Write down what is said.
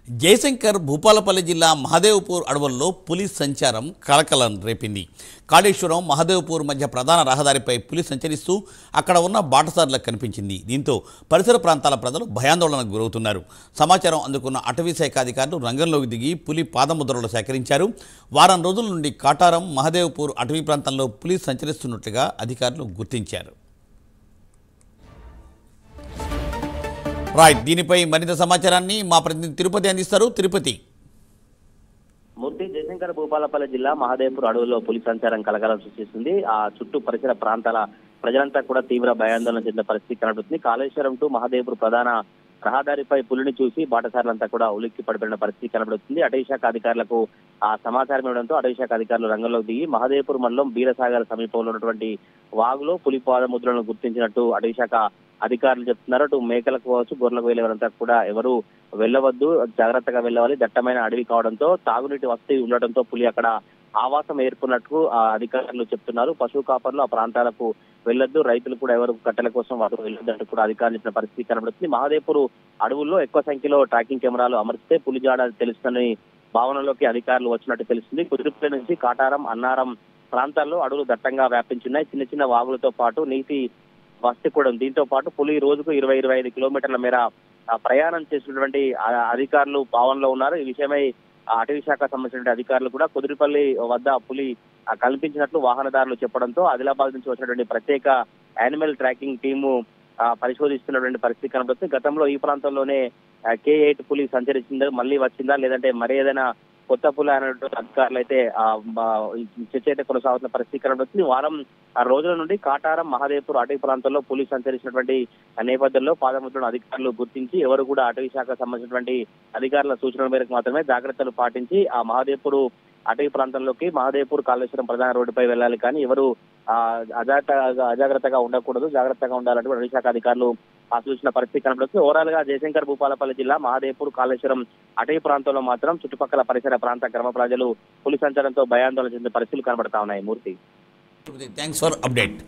జయశంకర్ భూపాలపల్లి జిల్లా మహదేవ్పూర్ అడవుల్లో పులి సంచారం కలకలం రేపింది. కాళేశ్వరం మహదేవ్పూర్ మధ్య ప్రధాన రహదారిపై పులి సంచరిస్తూ అక్కడ ఉన్న బాటసారులకు కనిపించింది. దీంతో పరిసర ప్రాంతాల ప్రజలు భయాందోళనకు గురవుతున్నారు. సమాచారం అందుకున్న అటవీ శాఖ అధికారులు రంగంలోకి దిగి పులి పాదముద్రలు సేకరించారు. వారం రోజుల నుండి కాటారం మహదేవ్పూర్ అటవీ ప్రాంతంలో పులి సంచరిస్తున్నట్లుగా అధికారులు గుర్తించారు. రైట్, దీనిపై మరింత సమాచారాన్ని మా ప్రతినిధి తిరుపతి అందిస్తారు. తిరుపతి. మూర్తి, జయశంకర్ భూపాలపల్లి జిల్లా మహదేవ్పూర్ అడవుల్లో పులి సంచారం కలకలం సృష్టిస్తుంది. ఆ చుట్టూ పరిసర ప్రాంతాల ప్రజలంతా కూడా తీవ్ర భయాందోళన చెందిన పరిస్థితి కనబడుతుంది. కాళేశ్వరం టు మహదేవ్పూర్ ప్రధాన రహదారిపై పులిని చూసి బాటసారులంతా కూడా ఉలిక్కి పడిపోయిన పరిస్థితి కనబడుతుంది. అటవీ శాఖ అధికారులకు ఆ సమాచారం ఇవ్వడంతో అటవీ శాఖ అధికారులు రంగంలోకి దిగి మహదేవ్పూర్ మండలం బీరసాగర్ సమీపంలో ఉన్నటువంటి వాగులో పులి పాదముద్రలను గుర్తించినట్టు అటవీ శాఖ అధికారులు చెప్తున్నారు. అటు మేకలకు కావచ్చు, గొర్రెలకు వెళ్ళేవారంతా కూడా ఎవరు వెళ్ళవద్దు, జాగ్రత్తగా వెళ్ళవాలి. దట్టమైన అడవి కావడంతో తాగునీటి వసతి ఉండటంతో పులి అక్కడ ఆవాసం ఏర్పడినట్టు అధికారులు చెప్తున్నారు. పశువు కాపర్లు ఆ ప్రాంతాలకు వెళ్ళొద్దు, రైతులు కూడా ఎవరు కట్టెల కోసం వారు వెళ్ళొద్దు అంటూ కూడా అధికారులు ఇచ్చిన పరిస్థితి కనబడుతుంది. మహదేవ్పూర్ అడవుల్లో ఎక్కువ సంఖ్యలో ట్రాకింగ్ కెమెరాలు అమర్చితే పులి జాడ తెలుస్తుందని భావనలోకి అధికారులు వచ్చినట్టు తెలుస్తుంది. కుదురుపల్లి నుంచి కాటారం, అన్నారం ప్రాంతాల్లో అడవులు దట్టంగా వ్యాపించున్నాయి. చిన్న చిన్న వాగులతో పాటు నీటి వసతి కూడా. దీంతో పాటు పులి రోజుకు 20-25 కిలోమీటర్ల మేర ప్రయాణం చేసినటువంటి అధికారులు భావనలో ఉన్నారు. ఈ విషయమై అటవీ శాఖ సంబంధించిన అధికారులు కూడా కుదిరిపల్లి వద్ద పులి కనిపించినట్లు వాహనదారులు చెప్పడంతో ఆదిలాబాద్ నుంచి వచ్చినటువంటి ప్రత్యేక యానిమల్ ట్రాకింగ్ టీము పరిశోధిస్తున్నటువంటి పరిస్థితి కనబడుతుంది. గతంలో ఈ ప్రాంతంలోనే K8 పులి సంచరించిందో మళ్ళీ వచ్చిందా లేదంటే మరి ఏదైనా కొత్త పులి అనేటువంటి అధికారులు అయితే చర్చ అయితే కొనసాగుతున్న పరిస్థితి కనబడుతుంది. వారం రోజుల నుండి కాటారం, మహదేవ్పూర్ అటవీ ప్రాంతంలో పులి సంచరించినటువంటి నేపథ్యంలో పాదముద్రలను అధికారులు గుర్తించి ఎవరు కూడా అటవీ శాఖకు సంబంధించినటువంటి అధికారుల సూచనల మేరకు మాత్రమే జాగ్రత్తలు పాటించి ఆ మహదేవ్పూర్ అటవీ ప్రాంతంలోకి మహదేవ్పూర్ కాళేశ్వరం ప్రధాన రోడ్డుపై వెళ్ళాలి. కానీ ఎవరు అజాగ్రత్తగా ఉండకూడదు, జాగ్రత్తగా ఉండాలంటూ అటవీ శాఖ అధికారులు సూచన పరిస్థితి కనబడుతుంది. ఓవరాల్ గా జయశంకర్ భూపాలపల్లి జిల్లా మహదేవ్పూర్, కాళేశ్వరం అటవీ ప్రాంతంలో మాత్రం చుట్టుపక్కల పరిసర ప్రాంత గ్రామ ప్రజలు పులి సంచారంతో భయాందోళన చెందిన పరిస్థితులు కనబడతా ఉన్నాయి. మూర్తి, థ్యాంక్స్ ఫర్ అప్డేట్.